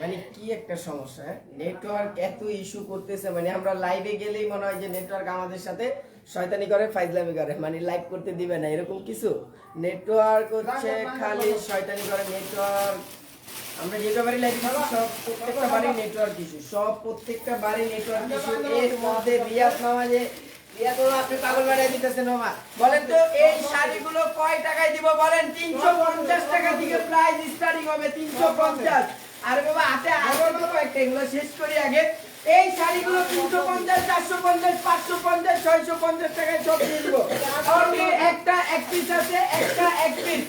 মানে কি একটা সমস্যা, নেটওয়ার্ক এত ইস্যু করতেছে, মানে আমরা লাইভে গেলেই মনে হয় যে নেটওয়ার্ক আমাদের সাথে শয়তানি করে, ফাইজলামি করে, মানে লাইভ করতে দিবে না, এরকম কিছু। নেটওয়ার্ক হচ্ছে খালি শয়তানি করে। নেটওয়ার্ক আমরা যেটা বাড়ি লাইভ দিচ্ছি সব প্রত্যেকটা বাড়ি নেটওয়ার্ক ইস্যু, সব প্রত্যেকটা বাড়ি নেটওয়ার্ক ইস্যু। এর মধ্যে রিয়াজ মামা যে রিয়াজ মামা আপনি পাগল বাড়িয়ে দিতেছেন মামা, বলেন তো এই শাড়িগুলো কয় টাকায় দিব বলেন? 350 টাকা থেকে প্রাইস স্টার্টিং হবে, 350। আর বাবা হাতে আরো তো কয়েকটা, এগুলো শেষ করি আগে। এই শাড়িগুলো 350, 450, 550, 650 টাকায় সব দিয়ে দিব। অনলি একটা এক পিস আছে, একটা এক পিস।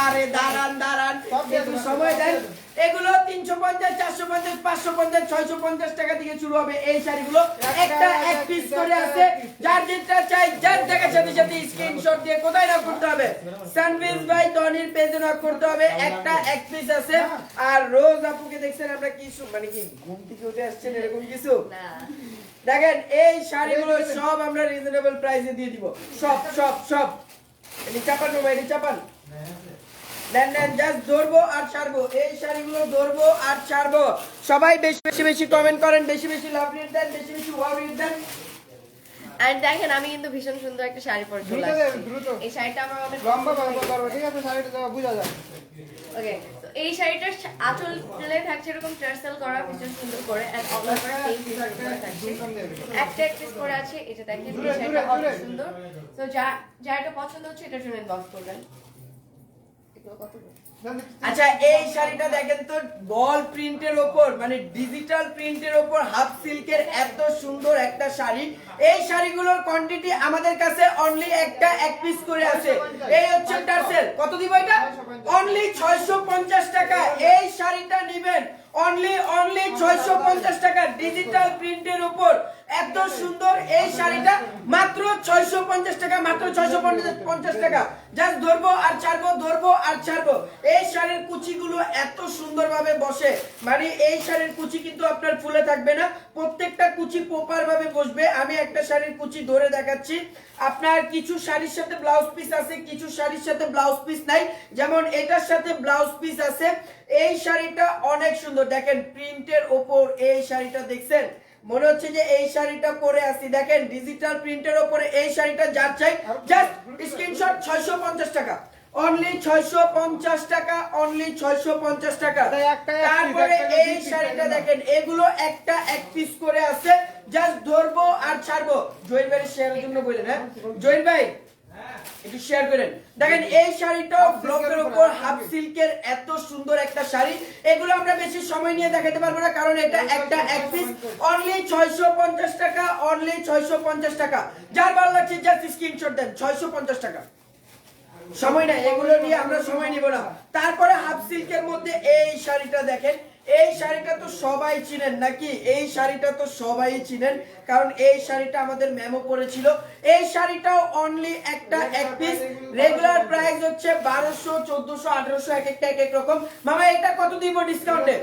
আরে দাঁড়ান দাঁড়ান, একটু সময় দেন। এগুলো 350, 450, 550, 650 টাকা থেকে শুরু হবে এই শাড়িগুলো। একটা এক পিস করে আছে, যার যেটা চাই যার দেখার সাথে সাথে স্ক্রিনশট দিয়ে কোথায় নক করতে হবে? সানভিজ ভাই টনির পেজে নক করতে হবে। একটা এক পিস আছে। আর রোজ আপুকে দেখছেন আমরা কি মানে কি ঘুম থেকে উঠে আসছেন এরকম কিছু না। দেখেন এই শাড়িগুলো সব আমরা রিজনেবল প্রাইসে দিয়ে দিব, সব সব সব। এটি চাপান ভাই, এটি চাপান। দেন দেন জাস্ট ধরবো আর ছাড়বো, এই শাড়িগুলো ধরবো আর ছাড়বো। সবাই বেশি বেশি বেশি কমেন্ট করেন, বেশি বেশি লাভ রেট দেন, বেশি বেশি ওয়াও রেট দেন। আর দেখেন আমি কিন্তু ভীষণ সুন্দর একটা শাড়ি পরে চলে আসছি। এই শাড়িটা আমার অনেক লম্বা করব, ঠিক আছে? শাড়িটা তো বোঝা যায়। ওকে, তো এই শাড়িটার আঁচলে থাকছে এরকম টার্সেল করা ভীষণ সুন্দর করে, এন্ড অল ওভার সেম পিসের উপরে থাকছে। একটা এক পিস করে আছে, এটা দেখেন এই শাড়িটা অনেক সুন্দর। তো যার এটা পছন্দ হচ্ছে এটার জন্য ইনবক্স করবেন। এগুলো কত? আচ্ছা এই শাড়িটা দেখেন তো, বল প্রিন্টের উপর মানে ডিজিটাল প্রিন্টের উপর হাফ সিল্কের এত সুন্দর একটা শাড়ি। এই শাড়িগুলোর কোয়ান্টিটি আমাদের কাছে অনলি একটা এক পিস করে আছে। এই হচ্ছে টার্সেল। কত দিব এটা? অনলি 650 টাকা। এই শাড়িটা নেবেন অনলি 650 টাকা, ডিজিটাল প্রিন্টের উপর এত সুন্দর এই শাড়িটা মাত্র 650 টাকা, মাত্র 650 টাকা। জাস্ট ধরবো আর ছাড়বো, ধরবো আর ছাড়বো। এই শাড়ির কুচিগুলো এত সুন্দরভাবে বসে, মানে এই শাড়ির কুচি কিন্তু আপনার ফুলে থাকবে না, প্রত্যেকটা কুচি প্রপার ভাবে বসবে। আমি একটা শাড়ির কুচি ধরে দেখাচ্ছি। আপনার কিছু শাড়ির সাথে ব্লাউজ পিস আছে, কিছু শাড়ির সাথে ব্লাউজ পিস নাই, যেমন এটার সাথে ব্লাউজ পিস আছে। এই শাড়িটা অনেক সুন্দর, দেখেন প্রিন্টের ওপর এই শাড়িটা দেখছেন, মনে হচ্ছে যে এই শাড়িটা পরে আছি। দেখেন ডিজিটাল প্রিন্টের উপরে এই শাড়িটা যার চাই জাস্ট স্ক্রিনশট। 650 টাকা, অনলি 650 টাকা, অনলি 650 টাকা। তারপরে এই শাড়িটা দেখেন, এগুলো একটা এক পিস করে আছে, জাস্ট ধরবো আর ছাড়বো। জয়ের ভাই শেয়ারের জন্য বলেন, হ্যাঁ জয়ের ভাই একটু শেয়ার করেন। দেখেন এই শাড়িটাও ব্লকের উপর হাফ সিল্কের এত সুন্দর একটা শাড়ি। এগুলো আমরা বেশি সময় নিয়ে দেখাতে পারবো না, কারণ এটা একটা এক পিস। অনলি 650 টাকা, অনলি 650 টাকা। যার ভালো লাগছে জাস্ট স্ক্রিনশট দেন। 650 টাকা। সময় নাই, এগুলো নিয়ে আমরা সময় নিব না। তারপরে হাফ সিল্কের মধ্যে এই শাড়িটা দেখেন, এই শাড়িটা তো সবাই চিনেন নাকি? এই শাড়িটা তো সবাই চিনেন, কারণ এই শাড়িটা আমাদের মেমো পড়েছিল। এই শাড়িটাও অনলি একটা এক পিস, রেগুলার প্রাইস হচ্ছে 1200, 1400, 1800, এক একটা এক এক রকম। মামা এটা কত দিব ডিসকাউন্টে?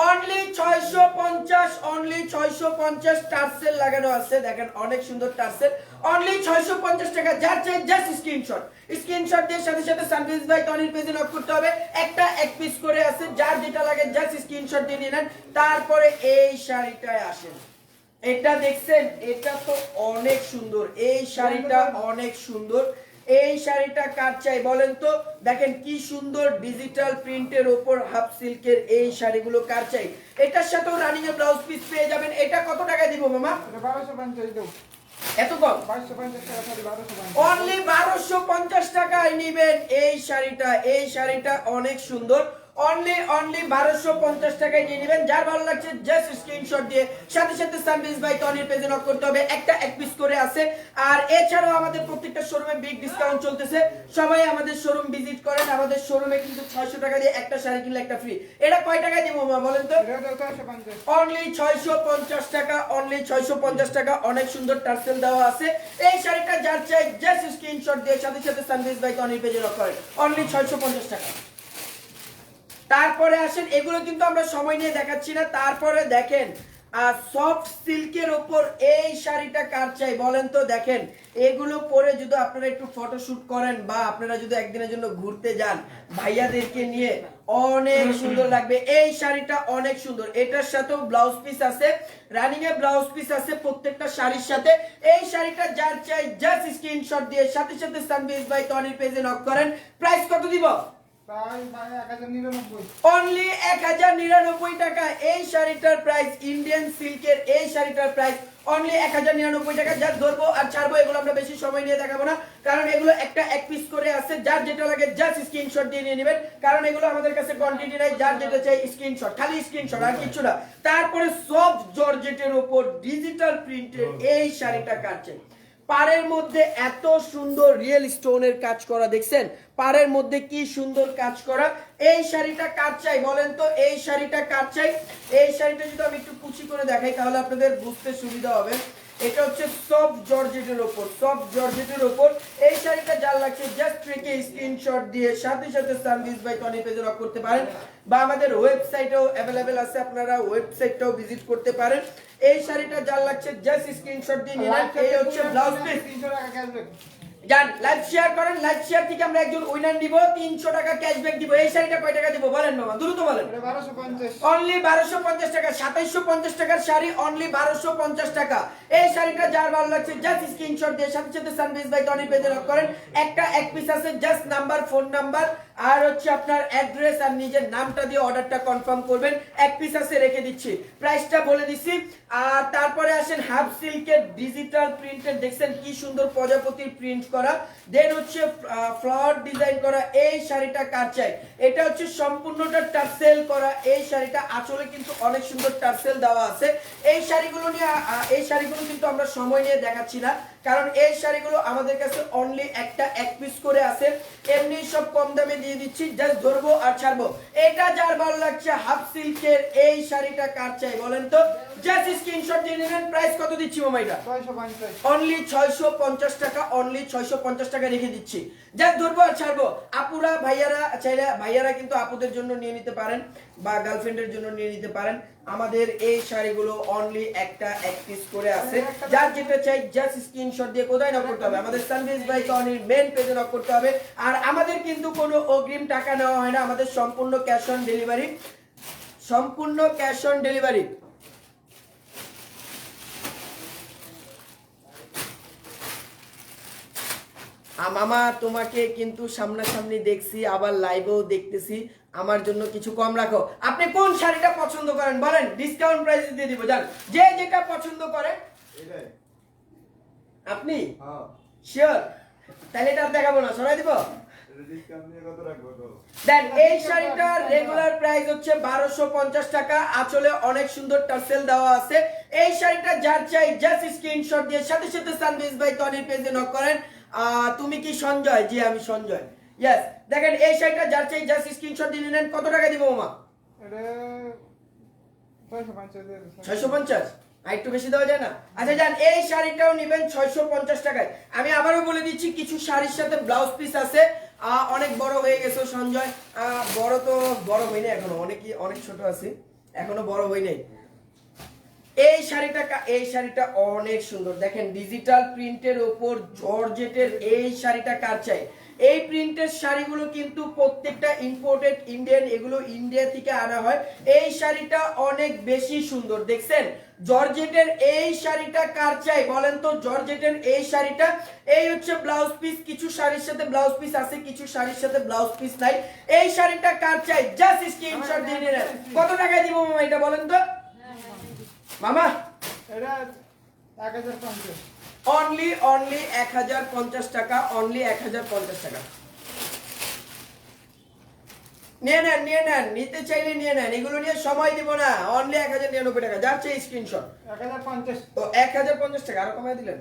Only 650, only 650। টার্সেল লাগানো আছে, দেখেন অনেক সুন্দর টার্সেল। অনলি 650 টাকা। যার চাই জাস্ট স্ক্রিনশট, স্ক্রিনশট দিয়ে সাথে সাথে সানভিজ ভাই টনির পেজে নক করতে হবে। একটা এক পিস করে আছে, যার যেটা লাগে জাস্ট স্ক্রিনশট দিয়ে নিয়ে নেন। তারপরে এই শাড়িটায় আসেন, এটা দেখছেন, এটা তো অনেক সুন্দর, এই শাড়িটা অনেক সুন্দর। এই শাড়িটা কার চাই বলেন তো? দেখেন কি সুন্দর ডিজিটাল প্রিন্টের উপর হাফ সিল্কের এই শাড়িগুলো কার চাই? এটার সাথেও রানিং এর ব্লাউজ পিস পেয়ে যাবেন। এটা কত টাকায় দিব মামা? 1250 দেব। এত কম? 1250 টাকা, সরি 1250। অনলি 1250 টাকায় নেবেন এই শাড়িটা। এই শাড়িটা অনেক সুন্দর। অনলি 1250 টাকায় নিয়ে নেবেন। যার ভালো লাগছে জাস্ট স্ক্রিনশট দিয়ে সাথে সাথে সানভিজ ভাই টনির পেজে নক করতে হবে। একটা এক পিস করে আছে। আর এছাড়াও আমাদের প্রত্যেকটা শোরুমে বিগ ডিসকাউন্ট চলতেছে, সবাই আমাদের শোরুম ভিজিট করেন। আমাদের শোরুমে কিন্তু 600 টাকা দিয়ে একটা শাড়ি কিনলে একটা ফ্রি। এটা কয় টাকায় দিব মামা বলেন তো? অনলি 650 টাকা, অনলি 650 টাকা। অনেক সুন্দর টার্সেল দেওয়া আছে। এই শাড়িটা যার চাই জাস্ট স্ক্রিনশট দিয়ে সাথে সাথে সানভিজ ভাই টনির পেজে নক করেন। অনলি 650 টাকা। তারপরে আসেন, এগুলো কিন্তু আমরা সময় নিয়ে দেখাচ্ছি না। তারপরে দেখেন সফট সিল্কের উপর এই শাড়িটা কার চাই বলেন তো? দেখেন এগুলো পরে যদি আপনারা একটু ফটোশুট করেন বা আপনারা যদি একদিনের জন্য ঘুরতে যান ভাইয়াদেরকে নিয়ে, অনেক সুন্দর লাগবে। এই শাড়িটা অনেক সুন্দর, এটার সাথেও ব্লাউজ পিস আছে, রানিং এ ব্লাউজ পিস আছে প্রত্যেকটা শাড়ির সাথে। এই শাড়িটা যার চাই জাস্ট স্ক্রিনশট দিয়ে সাথে সাথে সানবিজ বাই টনির পেজে নক করেন। প্রাইস কত দিব? অনলি 1099 টাকা। এই শাড়িটার প্রাইস, ইন্ডিয়ান সিল্কের এই শাড়িটার প্রাইস অনলি 1099 টাকা। যা ধরবো আর ছাড়বো এগুলো আমরা বেশি সময় নিয়ে দেখাবো না, কারণ এগুলো একটা এক পিস করে আছে। যার যেটা লাগে জাস্ট স্ক্রিনশট দিয়ে নিয়ে নেবেন, কারণ এগুলো আমাদের কাছে কোয়ান্টিটি নাই। যার যেটা চাই স্ক্রিনশট, খালি স্ক্রিনশট আর কিছু না। তারপরে সফট জর্জেটের উপর ডিজিটাল প্রিন্টের এই শাড়িটা কাটছে, পাড়ের মধ্যে এত সুন্দর রিয়েল স্টোনের কাজ করা, দেখছেন পাড়ের মধ্যে কি সুন্দর কাজ করা। এই শাড়িটা কার চাই বলেন তো? এই শাড়িটা কার চাই? এই শাড়িটা যদি আমি একটু কুচি করে দেখাই তাহলে আপনাদের বুঝতে সুবিধা হবে। এটা হচ্ছে সফট জর্জেটের উপর, সফট জর্জেটের উপর এই শাড়িটা যার লাগছে জাস্ট রেখে স্ক্রিনশট দিয়ে সাথে সাথে সানবিজ বাই টনি পেজে লক করতে পারেন, বা আমাদের ওয়েবসাইটেও अवेलेबल আছে, আপনারা ওয়েবসাইটটাও ভিজিট করতে পারেন। এই শাড়িটা যার লাগছে জাস্ট স্ক্রিনশট দিয়ে নিলেন। এই হচ্ছে ব্লাউজ পিস। জান লাইভ শেয়ার করেন, লাইভ শেয়ার থেকে আমরা একজন উইনার দিব, 300 টাকা ক্যাশব্যাক দিব। এই শাড়িটা কয় টাকা দিব বলেন মামা, দ্রুত বলেন। অনলি 1250 টাকা। 2750 টাকার শাড়ি অনলি 1250 টাকা। এই শাড়িটা যার ভালো লাগছে জাস্ট স্ক্রিনশট দিয়ে সাথে সাথে সানবিজ বাই টনি পেজে লক করেন। একটা এক পিস আছে, জাস্ট নাম্বার, ফোন নাম্বার আর হচ্ছে আপনার অ্যাড্রেস আর নিজের নামটা দিয়ে অর্ডারটা কনফার্ম করবেন। এক পিস আছে, রেখে দিচ্ছি, প্রাইসটা বলে দিচ্ছি। আর তারপরে আসেন হাফ সিল্কের ডিজিটাল প্রিন্টের, দেখছেন কি সুন্দর প্রজাপতির প্রিন্ট করা, দেন হচ্ছে ফ্লাওয়ার ডিজাইন করা। এই শাড়িটা কার চাই? এটা হচ্ছে সম্পূর্ণটা টার্সেল করা। এই শাড়িটা আঁচলে কিন্তু অনেক সুন্দর টার্সেল দেওয়া আছে। এই শাড়িগুলো নিয়ে এই শাড়িগুলো কিন্তু আমরা সময় নিয়ে দেখাচ্ছি না, কারণ এই শাড়িগুলো আমাদের কাছে অনলি একটা এক পিস করে আছে। এমনি সব কম দামে দিয়ে দিচ্ছি, জাস্ট ধরবো আর ছাড়বো। এটা যার ভালো লাগছে হাফ সিল্কের এই শাড়িটা কার চাই বলেন তো? জাস্ট স্ক্রিনশট দিয়ে নেবেন। প্রাইস কত দিচ্ছি মামা? এটা অনলি 650 টাকা, অনলি 650 টাকা রেখে দিচ্ছি। জাস্ট ধরবো আর ছাড়বো। আপুরা ভাইয়ারা চাইলে ভাইয়ারা কিন্তু আপুদের জন্য নিয়ে নিতে পারেন বা গার্লফ্রেন্ডের জন্য নিয়ে নিতে পারেন। আমাদের এই শাড়িগুলো অনলি একটা এক পিস করে আছে। যার যেটা চাই জাস্ট স্ক্রিনশট দিয়ে কোথায় নক করতে হবে? আমাদের সানবিজ বাই টনির মেন পেজে নক করতে হবে। আর আমাদের কিন্তু কোনো অগ্রিম টাকা নেওয়া হয় না, আমাদের সম্পূর্ণ ক্যাশ অন ডেলিভারি, সম্পূর্ণ ক্যাশ অন ডেলিভারি। মামা তোমাকে কিন্তু সামনাসামনি দেখছি, আবার লাইভেও দেখতেছি, আমার জন্য কিছু কম রাখো। আপনি কোন শাড়িটা পছন্দ করেন বলেন, ডিসকাউন্ট প্রাইসে দিয়ে দিব। জান যে যেটা পছন্দ করে আপনি শিওর, তাহলে এটা দেখাবো না, সরাই দিব। দেন এই শাড়িটার রেগুলার প্রাইস হচ্ছে 1250 টাকা। আঁচলে অনেক সুন্দর টার্সেল দেওয়া আছে। এই শাড়িটা যার চাই জাস্ট স্ক্রিনশট দিয়ে সাথে সাথে সানবিজ বাই টনির পেজে নক করেন। তুমি কি সঞ্জয়? জি আমি সঞ্জয়। ইয়েস, দেখেন এই শাড়িটা যার চাই জাস্ট স্ক্রিনশট দিয়ে নেন। কত টাকা দিব মামা? 650। আর একটু বেশি দেওয়া যায় না? আচ্ছা যান, এই শাড়িটাও নেবেন 650 টাকায়। আমি আবারও বলে দিচ্ছি, কিছু শাড়ির সাথে ব্লাউজ পিস আছে। অনেক বড় হয়ে গেছে সঞ্জয়, বড় তো বড় হইনি এখনো, অনেক ছোট আছি, এখনো বড় হই নাই। এই শাড়িটা অনেক সুন্দর, দেখেন ডিজিটাল প্রিন্টের উপর জর্জেটের এই শাড়িটা কার চাই? এই প্রিন্টের শাড়িগুলো কিন্তু প্রত্যেকটা ইম্পোর্টেড ইন্ডিয়ান, এগুলো ইন্ডিয়া থেকে আনা হয়। এই শাড়িটা অনেক বেশি সুন্দর, দেখছেন জর্জেটের এই শাড়িটা কার চাই বলেন তো? জর্জেটের এই শাড়িটা, এই হচ্ছে ব্লাউজ পিস। কিছু শাড়ির সাথে ব্লাউজ পিস আছে, কিছু শাড়ির সাথে ব্লাউজ পিস নাই। এই শাড়িটা কার চাই জাস্ট স্ক্রিনশট দিয়ে নিন। কত টাকায় দিব মামা এটা বলেন তো? মামা এটা 1050। অনলি 1050 টাকা, অনলি 1050 টাকা। নিয়ে নেন, নিতে চাইলে নিয়ে নেন, এগুলো নিয়ে সময় দিব না। অনলি 1099 টাকা, যাচ্ছে স্ক্রিনশট। 1050। ও 1050 টাকা, আরো কমাই দিলেন।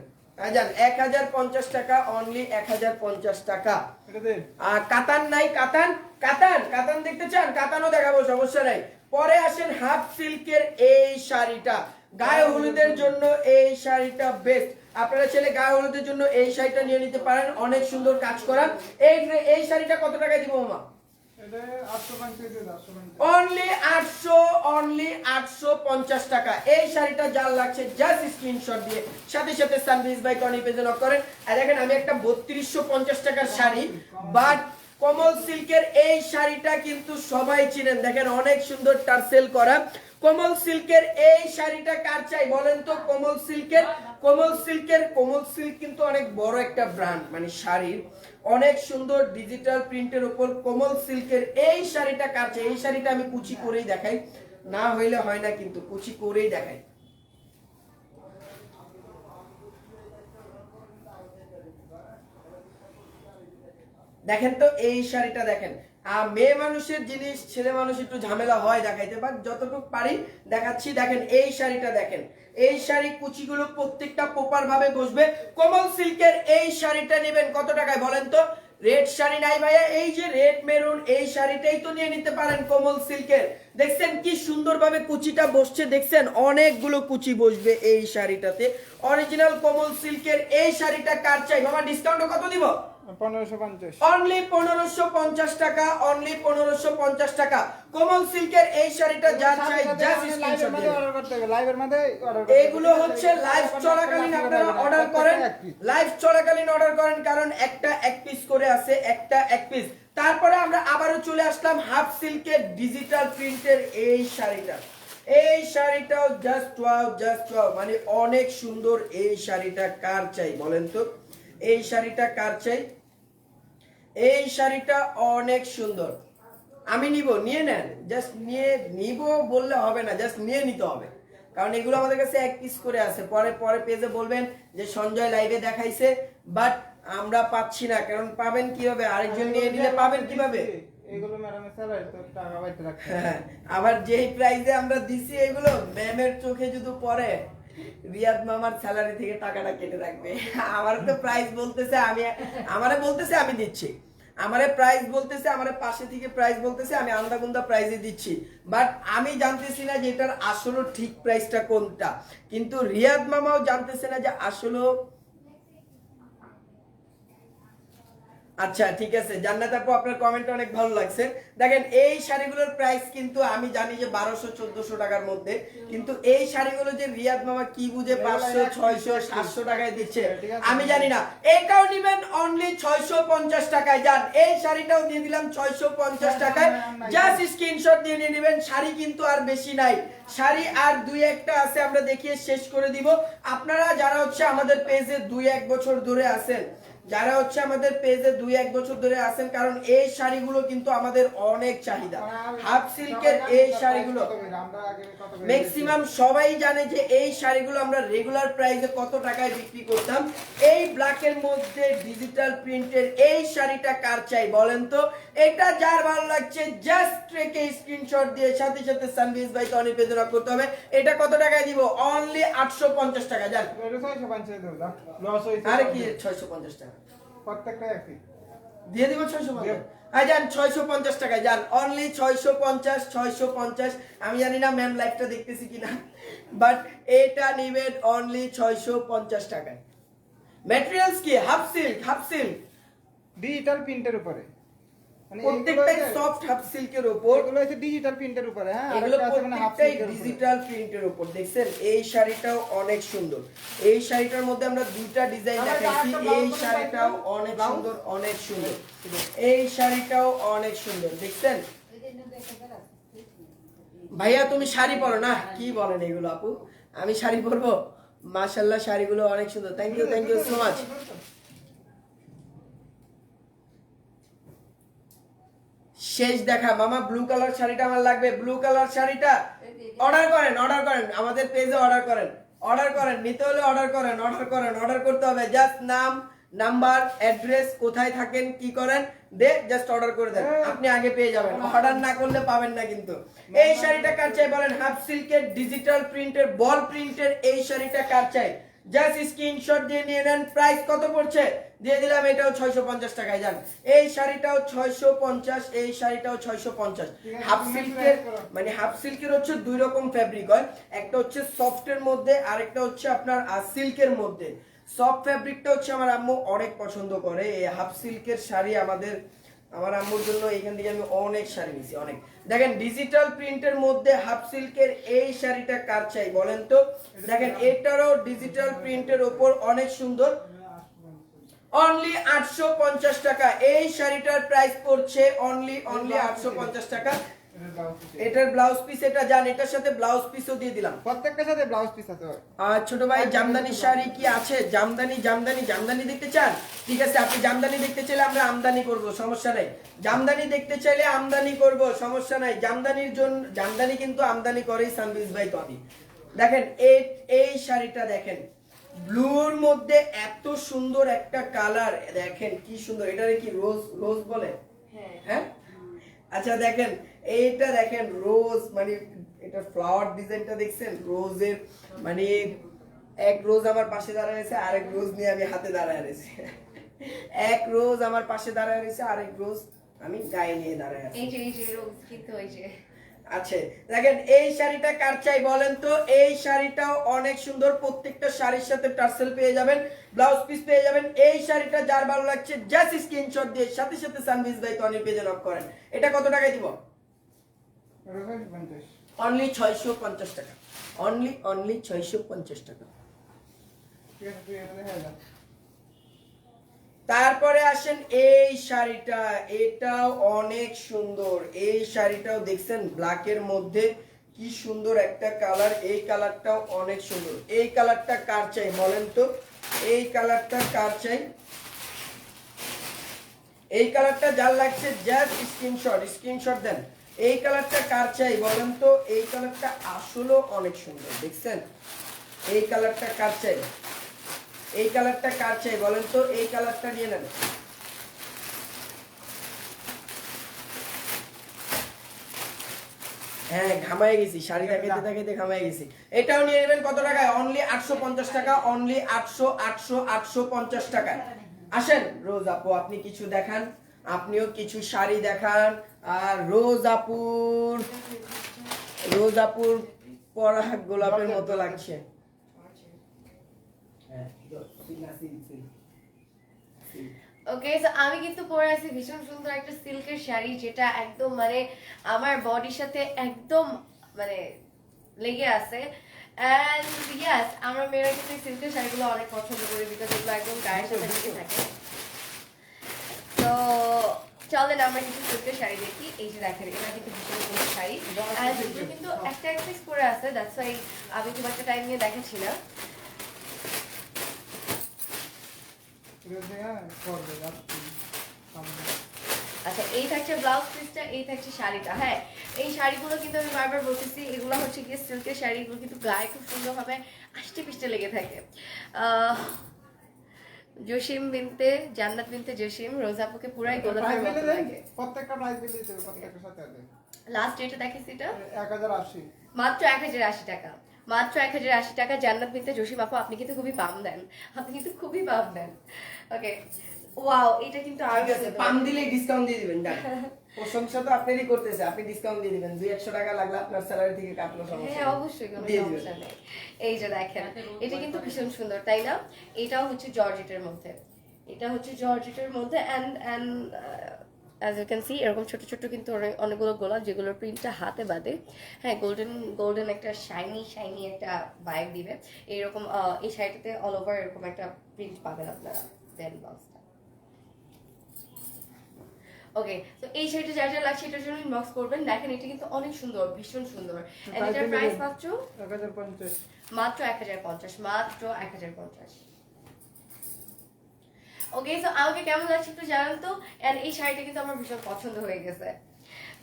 জান 1050 টাকা, অনলি 1050 টাকা। এটা দেন। আর কাতান নাই? কাতান দেখতে চান? কাতানও দেখাবো, সমস্যা নাই। পরে আসেন হাফ সিল্কের এই শাড়িটা, গায়ে হলুদের জন্য এই শাড়িটা বেস্ট। আপনারা ছেলে গায়ে হলুদের জন্য এই শাড়িটা নিয়ে নিতে পারেন, অনেক সুন্দর কাজ করা। এই শাড়িটা কত টাকায় দিব মামা? এটা 850। অনলি 850 টাকা। এই শাড়িটা যার লাগছে জাস্ট স্ক্রিনশট দিয়ে সাথে সাথে সানবিজ বাই টনি পেজে নক করেন। আর দেখেন আমি একটা 3250 টাকার শাড়ি, বাট কমল সিল্কের এই শাড়িটা কিন্তু সবাই চিনেন, দেখেন অনেক সুন্দর টার্সেল করা। কমল সিল্কের এই শাড়িটা কার চাই বলেন তো? কমল সিল্ক কিন্তু অনেক বড় একটা ব্র্যান্ড, মানে শাড়ির অনেক সুন্দর ডিজিটাল প্রিন্টের উপর কমল সিল্কের এই শাড়িটা কার চাই? এই শাড়িটা আমি কুচি করেই দেখাই, না হইলে হয় না, কিন্তু কুচি করেই দেখাই। দেখেন তো এই শাড়িটা দেখেন, মেয়ে মানুষের জিনিস ছেলে মানুষ একটু ঝামেলা হয় দেখাইতে, বাট যতটুকু পারি দেখাচ্ছি। দেখেন এই শাড়িটা দেখেন, এই শাড়ি কুচিগুলো প্রত্যেকটা প্রপার ভাবে বসবে। কমল সিল্কের এই শাড়িটা নেবেন কত টাকায় বলেন তো? রেড শাড়ি নাই ভাইয়া, এই যে রেড মেরুন এই শাড়িটাই তো নিয়ে নিতে পারেন কমল সিল্কের। দেখছেন কি সুন্দর ভাবে কুচিটা বসছে, দেখছেন অনেকগুলো কুচি বসবে এই শাড়িটাতে। অরিজিনাল কমল সিল্কের এই শাড়িটা কার চাই মামা? ডিসকাউন্ট কত দিব? 1550 অনলি 1550 টাকা, অনলি 1550 টাকা। কমল সিল্কের এই শাড়িটা যার চাই জাস্ট স্ক্রিনশট দিন। অর্ডার করতে হবে, লাইভের মধ্যে অর্ডার করতে হবে। এগুলো হচ্ছে লাইভ চলাকালীন আপনারা অর্ডার করেন, লাইভ চলাকালীন অর্ডার করেন, কারণ একটা এক পিস করে আছে, একটা এক পিস। তারপরে আমরা আবারও চলে আসলাম হাফ সিল্কের ডিজিটাল প্রিন্টের এই শাড়িটা। এই শাড়িটাও জাস্ট ওয়াও, মানে অনেক সুন্দর। এই শাড়িটা কার চাই বলেন তো? এই শাড়িটা কার চাই? এই শাড়িটা অনেক সুন্দর, আমি নিব, নিয়ে নেন। জাস্ট নিব বললে হবে না, জাস্ট নিয়ে নিতে হবে, কারণ এগুলো আমাদের কাছে এক পিস করে আছে। পরে পেজে বলবেন যে সঞ্জয় লাইভে দেখাইছে, বাট আমরা পাচ্ছি না। কারণ পাবেন কিভাবে? আরেকজন নিয়ে নিলে পাবেন কিভাবে? এগুলো ম্যাডামের স্যালারি তো টাকা বাইতে রাখতে। হ্যাঁ, আবার যেই প্রাইসে আমরা দিছি এগুলো ম্যামের চোখে যদি পড়ে, রিয়াদ মামার স্যালারি থেকে টাকাটা কেটে রাখবে। আমার তো প্রাইস বলতেছে, আমারে বলতেছে আমি দিচ্ছি, আমারে প্রাইস বলতেছে, আমারে পাশে থেকে প্রাইস বলতেছে, আমি আন্দাগুন্দা প্রাইসে দিচ্ছি, বাট আমি জানতেছি না যে এটার আসলে ঠিক প্রাইসটা কোনটা। কিন্তু রিয়াদ মামাও জানতেছে না যে আসলে। আচ্ছা ঠিক আছে, জান্নাত আপু আপনার কমেন্ট অনেক ভালো লাগছে। দেখেন এই শাড়িগুলোর প্রাইস কিন্তু আমি জানি যে 1200-1400 টাকার মধ্যে, কিন্তু এই শাড়িগুলো যে রিয়াদ মামা কি বুঝে 500-600-700 টাকায় দিচ্ছে আমি জানি না। এটাও নেবেন অনলি 650 টাকায়। যান এই শাড়িটাও দিয়ে দিলাম 650 টাকায়, জাস্ট স্ক্রিনশট দিয়ে নিয়ে নেবেন। শাড়ি কিন্তু আর বেশি নাই, শাড়ি আর দুই একটা আছে, আমরা দেখিয়ে শেষ করে দিব। আপনারা যারা হচ্ছে আমাদের পেজে 2-1 বছর ধরে আছেন, যারা হচ্ছে আমাদের পেজে 2-1 বছর ধরে আছেন, কারণ এই শাড়িগুলো কিন্তু আমাদের অনেক চাহিদা। হাফ সিল্কের এই শাড়িগুলো ম্যাক্সিমাম সবাই জানে যে এই শাড়িগুলো আমরা রেগুলার প্রাইসে কত টাকায় বিক্রি করতাম। এই ব্ল্যাকের মধ্যে ডিজিটাল প্রিন্টের এই শাড়িটা কার চাই বলেন তো? এটা যার ভালো লাগছে জাস্ট রেখে স্ক্রিনশট দিয়ে সাথে সাথে সানভিজ ভাইকে অনিবেদন করতে হবে। এটা কত টাকায় দিব? অনলি 850 টাকা। যান আরে কি 650 টাকা প্রত্যেকটা একই দিয়ে দিব 650। যান 650 টাকায়, যান অনলি 650। আমি জানি না ম্যাম লাইভটা দেখতেছি কিনা, বাট এটা নেবেন অনলি 650 টাকায়। ম্যাটেরিয়ালস কি? হাফ সিল্ক ডিজিটাল প্রিন্টের উপরে, মানে প্রত্যেকটাই সফট হাফ সিল্কের উপর। এগুলো হচ্ছে ডিজিটাল প্রিন্টের উপরে। হ্যাঁ, এগুলো আরেকটা আছে মানে হাফ প্রত্যেকটাই সিল্কের উপরে। ডিজিটাল প্রিন্টের উপর। দেখছেন এই শাড়িটাও অনেক সুন্দর। এই শাড়িটার মধ্যে আমরা দুইটা ডিজাইন দেখাইছি। এই শাড়িটাও অনেক সুন্দর, অনেক সুন্দর। এই শাড়িটাও অনেক সুন্দর, দেখছেন? ভাইয়া তুমি শাড়ি পরো না? কি বলেন এগুলো আপু? আমি শাড়ি পরবো? মাশাআল্লাহ শাড়িগুলো অনেক সুন্দর। Thank you so much. শেষ দেখা মামা, ব্লু কালার শাড়িটা আমার লাগবে। ব্লু কালার শাড়িটা অর্ডার করেন আমাদের পেজে অর্ডার করেন, নিতে হলে অর্ডার করতে হবে। জাস্ট নাম, নাম্বার, অ্যাড্রেস, কোথায় থাকেন, কি করেন, জাস্ট অর্ডার করে দেন, আপনি আগে পেয়ে যাবেন। অর্ডার না করলে পাবেন না কিন্তু। এই শাড়িটা কার চাই বলেন? হাফ সিল্কের ডিজিটাল প্রিন্টের বল প্রিন্টের এই শাড়িটা কার চাই? জাস্ট স্ক্রিনশট দিয়ে নিয়ে নেন। প্রাইস কত পড়ছে? দিয়ে দিলাম, এটাও 650 টাকায়। যান এই শাড়িটাও 650, এই শাড়িটাও 650। হাফ সিল্কের মানে হাফ সিল্কের হচ্ছে দুই রকম ফ্যাব্রিক হয়, একটা হচ্ছে সফটের মধ্যে, আরেকটা হচ্ছে আপনার সিল্কের মধ্যে। সফট ফ্যাব্রিকটা হচ্ছে আমার আম্মু অনেক পছন্দ করে। এই হাফ সিল্কের শাড়ি আমার আম্মুর জন্য এখান থেকে আমি অনেক শাড়ি নিয়েছি, অনেক। দেখেন ডিজিটাল প্রিন্টের মধ্যে হাফ সিল্কের এই শাড়িটা কার চাই বলেন তো? দেখেন এটারও ডিজিটাল প্রিন্টের উপর অনেক সুন্দর, অনলি 850 টাকা। এই শাড়িটার প্রাইস পড়ছে অনলি 850 টাকা। এটার ব্লাউজ পিস এটা জান, এটার সাথে ব্লাউজ পিসও দিয়ে দিলাম। প্রত্যেকটার সাথে ব্লাউজ পিস আছে ভাই। আর ছোট ভাই জামদানি শাড়ি কি আছে? জামদানি দেখতে চান? ঠিক আছে, আপনি জামদানি দেখতে চাইলে আমরা আমদানি করব, সমস্যা নাই। জামদানি দেখতে চাইলে আমদানি করব, সমস্যা নাই। জামদানির জন্য জামদানি কিন্তু আমদানি করেই সানবিজ ভাই তবে। দেখেন এই শাড়িটা দেখেন, ব্লুর মধ্যে এত সুন্দর একটা কালার, দেখেন কি সুন্দর। এটারে কি রোজ বলে? হ্যাঁ, আচ্ছা দেখেন এইটা দেখেন রোজ, মানে এটা ফ্লাওয়ার ডিজাইনটা দেখছেন রোজের, মানে এক রোজ আমার পাশে দাঁড়ায় আছে, আরেক রোজ নিয়ে আমি হাতে দাঁড়ায় রয়েছি। এক রোজ আমার পাশে দাঁড়ায় রয়েছে, আরেক রোজ আমি গায়ে নিয়ে দাঁড়ায় আছি। এই যে রোজ কিন্তু ওই যে। আচ্ছা দেখেন এই শাড়িটা কার চাই বলেন তো? এই শাড়িটাও অনেক সুন্দর, প্রত্যেকটা শাড়ির সাথে টার্সেল পেয়ে যাবেন, ব্লাউজ পিস পেয়ে যাবেন। এই শাড়িটা যার ভালো লাগছে জাস্ট স্ক্রিনশট দিয়ে সাথে সাথে সানবিজ ভাই তনির পেজে নক করেন। এটা কত টাকায় দিব? অনলি 650 টাকা। অনলি 650 টাকা। ঠিক আছে, তুই এটা দেখা যা। তারপরে আসেন এই শাড়িটা, এটাও অনেক সুন্দর। এই শাড়িটাও দেখছেন ব্ল্যাকের মধ্যে কি সুন্দর একটা কালার, এই কালারটাও অনেক সুন্দর। এই কালারটা কার চাই বলেন তো? এই কালারটা কার চাই? এই কালারটা যার লাগছে জাস্ট স্ক্রিনশট দেন। এই কালারটা কার চাই বলেন তো? এই কালারটা আসলেও অনেক সুন্দর, দেখছেন? এই কালারটা কার চাই? এই কালারটা কার চাই বলেন তো? এই কালারটা নিয়ে নেন। হ্যাঁ ঘামায় গেছি, শাড়ি দেখাইতে দেখাইতে ঘামায় গেছি। এটাও নিয়ে নেবেন কত টাকায়? অনলি 850 টাকা। অনলি 850 টাকায়। আসেন রোজ আপু, আপনি কিছু দেখান, আপনিও কিছু শাড়ি দেখান। আর রোজ আপুর পরা গোলাপের মতো লাগছে। ওকে, সো আমি কিন্তু পরে আছি ভীষণ সুন্দর একটা সিল্কের শাড়ি, যেটা একদম মানে আমার বডির সাথে একদম মানে লেগে আছে। এন্ড ইয়েস, আমরা মেয়েরা কিন্তু সিল্কের শাড়িগুলো অনেক পছন্দ করি, বিকজ এগুলো একদম গায়ের সাথে লেগে থাকে। তো চলেন আমরা কিছু সিল্কের শাড়ি দেখি। এই যে দেখেন, এটা কিন্তু ভীষণ সুন্দর শাড়ি, এন্ড এগুলো কিন্তু একটা পিস পরে আছে, দ্যাটস ওয়াই আমি খুব একটা টাইম নিয়ে দেখাচ্ছি না। আচ্ছা, এই থাকছে ব্লাউজ পিসটা, এই থাকছে শাড়িটা। হ্যাঁ, এই শাড়িগুলো কিন্তু আমি বারবার বলতেছি, এগুলো হচ্ছে গিয়ে সিল্কের শাড়ি, এগুলো কিন্তু গায়ে খুব সুন্দরভাবে আষ্টে পিষ্টে লেগে থাকে। জসিম বিনতে জান্নাত বিনতে জসিম, রোজাপুকে পুরাই গোলাপের মতো লাগে। প্রত্যেকটা প্রাইস বিল দিতে হবে, প্রত্যেকটার সাথে আছে। লাস্ট রেটে দেখিস এটা 1080 মাত্র 1080 টাকা। মাত্র 1080 টাকা। জান্নাত বিনতে জসিম আপু, আপনি কিন্তু খুবই পাম দেন, ওকে ওয়াও, এটা কিন্তু আর ঠিক আছে, পাম দিলে ডিসকাউন্ট দিয়ে দিবেন। দেখ প্রশংসা তো আপনারই করতেছে, আপনি ডিসকাউন্ট দিয়ে দিবেন। 200 টাকা লাগলে আপনার স্যালারি থেকে কাটলো, সমস্যা হ্যাঁ নেই। অবশ্যই, কোনো দিয়ে সমস্যা দিবেন। নেই। এই যে দেখেন, এটা কিন্তু ভীষণ সুন্দর, তাই না? এটাও হচ্ছে জর্জেটের মধ্যে, and as you can see এরকম ছোট ছোট কিন্তু অনেকগুলো গোলাপ, যেগুলোর প্রিন্টটা হাতে বাঁধে। হ্যাঁ, গোল্ডেন একটা শাইনি একটা ভাইব দিবে এইরকম। এই শাড়িটাতে অল ওভার এরকম একটা প্রিন্ট পাবেন আপনারা। দেন বক্সটা ওকে, তো এই শাড়িটা যা যা লাগছে এটার জন্য ইনবক্স করবেন। দেখেন, এটা কিন্তু অনেক সুন্দর, ভীষণ সুন্দর। এন্ড এটার প্রাইস মাত্র 1050। মাত্র 1050। ওকে, সো আমাকে কেমন লাগছে একটু জানান তো। এন্ড এই শাড়িটা কিন্তু আমার ভীষণ পছন্দ হয়ে গেছে।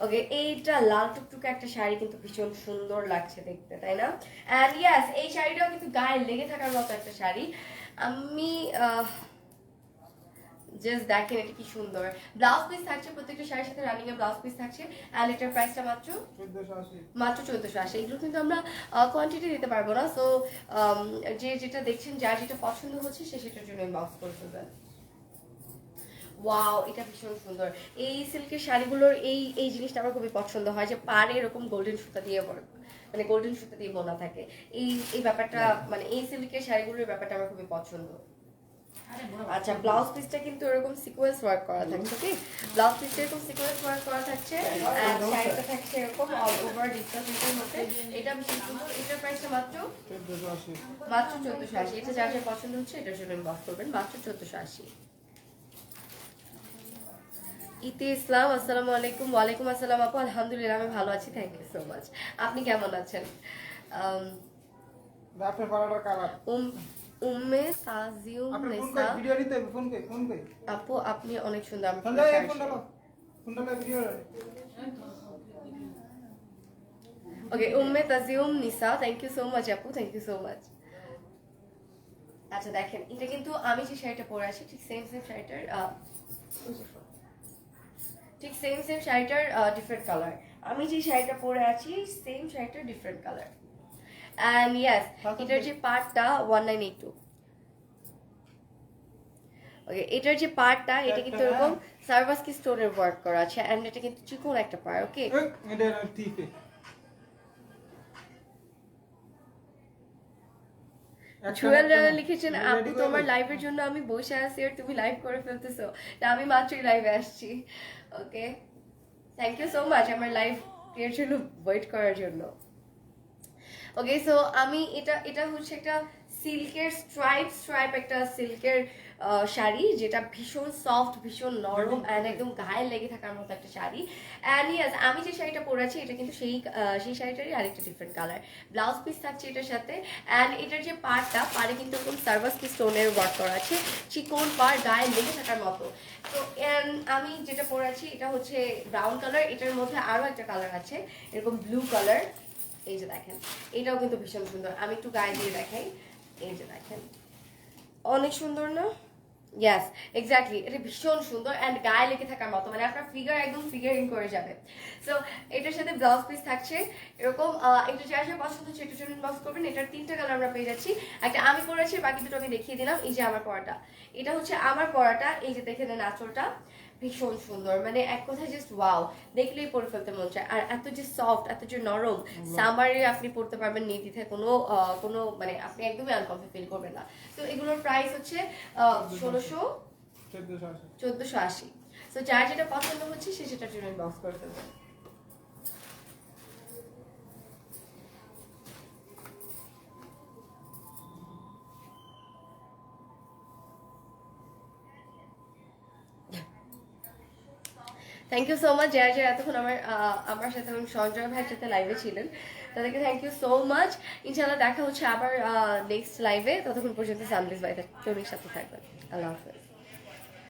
ওকে, এইটা লাল টুকটুকে একটা শাড়ি, কিন্তু ভীষণ সুন্দর লাগছে দেখতে, তাই না? এন্ড ইয়েস, এই শাড়িটাও কিন্তু গায়ে লেগে থাকার মতো একটা শাড়ি। আমি জাস্ট দেখেন এটা কি সুন্দর। ব্লাউজ পিস থাকছে, প্রত্যেকটা শাড়ির সাথে রানিং এর ব্লাউজ পিস থাকছে। এন্ড এটার প্রাইসটা মাত্র 1480। এগুলো কিন্তু আমরা কোয়ান্টিটি দিতে পারবো না, সো যে যেটা দেখছেন, যার যেটা পছন্দ হচ্ছে সে সেটার জন্য ইনবক্স করে ফেলবেন। ওয়াও, এটা ভীষণ সুন্দর। এই সিল্কের শাড়িগুলোর এই জিনিসটা আমার খুবই পছন্দ হয়, যে পাড়ে এরকম গোল্ডেন সুতা দিয়ে বোনা থাকে। এই ব্যাপারটা, মানে এই সিল্কের শাড়িগুলোর ব্যাপারটা আমার খুবই পছন্দ। আচ্ছা, ব্লাউজ পিসটা কিন্তু এরকম সিকোয়েন্স ওয়ার্ক করা থাকছে। কি ব্লাউজ পিসটা এরকম সিকোয়েন্স ওয়ার্ক করা থাকছে, আর শাড়িটা থাকছে এরকম অল ওভার ডিজিটাল প্রিন্টের মধ্যে। এটা ভীষণ সুন্দর। এটার প্রাইসটা মাত্র 1480। এটা যার যা পছন্দ হচ্ছে এটার জন্য ইনবক্স করবেন। মাত্র 1480। ইতি ইসলাম, আসসালামু আলাইকুম। ওয়ালাইকুম আসসালাম আপু, আলহামদুলিল্লাহ আমি ভালো আছি, থ্যাংক ইউ সো মাচ। আপনি কেমন আছেন? আপনার পাড়াটার কালার উম্মে তাজিউম আপনি ফোন নেসা, কই ভিডিও নিতে ফোন কই আপু আপনি অনেক সুন্দর। আমি ফোন দাও ফোন দাও video okay, Umme তাজিউম Nisa, thank you so much আপু, থ্যাংক ইউ সো মাচ। আচ্ছা দেখেন, এটা কিন্তু আমি যে শাড়িটা পরে আছি ঠিক সেম শাড়িটার ডিফারেন্ট কালার। আমি যে শাড়িটা পরে আছি সেম শাড়িটার ডিফারেন্ট কালার। অ্যান্ড ইয়েস, এটার যে পার্টটা 1982। ওকে, এটার যে পার্টটা এটা কিন্তু এরকম সার্ভাসকি স্টোনের ওয়ার্ক করা আছে, অ্যান্ড এটা কিন্তু চিকন একটা পার্ট। ওকে, এটা টিপে জুয়েল রানা লিখেছেন, আপু তোমার লাইভের জন্য আমি বসে আছি আর তুমি লাইভ করে ফেলতেছো। না, আমি মাত্রই লাইভে আসছি। ওকে, থ্যাংক ইউ সো মাচ আমার লাইভ এর জন্য ওয়েট করার জন্য। ওকে, সো আমি এটা হচ্ছে একটা সিল্কের স্ট্রাইপ একটা সিল্কের শাড়ি, যেটা ভীষণ সফট, ভীষণ নরম অ্যান্ড একদম গায়ে লেগে থাকার মতো একটা শাড়ি। অ্যান্ড ইয়াস, আমি যে শাড়িটা পরে আছি এটা কিন্তু সেই শাড়িটারই আরেকটা ডিফারেন্ট কালার। ব্লাউজ পিস থাকছে এটার সাথে, অ্যান্ড এটার যে পাড়ে কিন্তু এরকম সার্ভাসকি স্টোনের ওয়ার্ক করা আছে, চিকন পাড় গায়ে লেগে থাকার মতো। তো আমি যেটা পরে আছি এটা হচ্ছে ব্রাউন কালার, এটার মধ্যে আরও একটা কালার আছে এরকম ব্লু কালার। এই যে দেখেন, এটাও কিন্তু ভীষণ সুন্দর। আমি একটু গায়ে দিয়ে দেখাই, এই যে দেখেন, অনেক সুন্দর না? ইয়াস, এক্স্যাক্টলি, এটা ভীষণ সুন্দর অ্যান্ড গায়ে লেগে থাকার মতো, মানে আপনার ফিগার একদম ফিগারিং করে যাবে। সো এটার সাথে ব্লাউজ পিস থাকছে এরকম। এটা যার যার পছন্দ হচ্ছে একটু জন্য বক্স করবেন। এটার 3টা কালার আমরা পেয়ে যাচ্ছি। একটা আমি পরেছি, বাকি দুটো আমি দেখিয়ে দিলাম। এই যে আমার পরাটা, এটা হচ্ছে আমার পরাটা। এই যে দেখে নেন আঁচলটা ভীষণ সুন্দর, মানে এক কথায় জাস্ট ওয়াও, দেখলেই পরে ফেলতে মন চায়। আর এত যে সফট, এত যে নরম, সামারে আপনি পড়তে পারবেন নির্দ্বিধায়, কোনো মানে আপনি একদমই আনকমফর্ট ফিল করবেন না। তো এগুলোর প্রাইস হচ্ছে 1480। তো যার যেটা পছন্দ হচ্ছে সে সেটার জন্য বক্স করে ফেলবেন। থ্যাংক ইউ সো মাচ যারা যারা এতক্ষণ আমার সাথে এবং সঞ্জয় ভাইয়ের সাথে লাইভে ছিলেন, তাদেরকে থ্যাংক ইউ সো মাচ। ইনশাআল্লাহ দেখা হচ্ছে আবার নেক্সট লাইভে। ততক্ষণ পর্যন্ত সামলিস ভাই সাথে থাকবেন। আল্লাহ হাফেজ।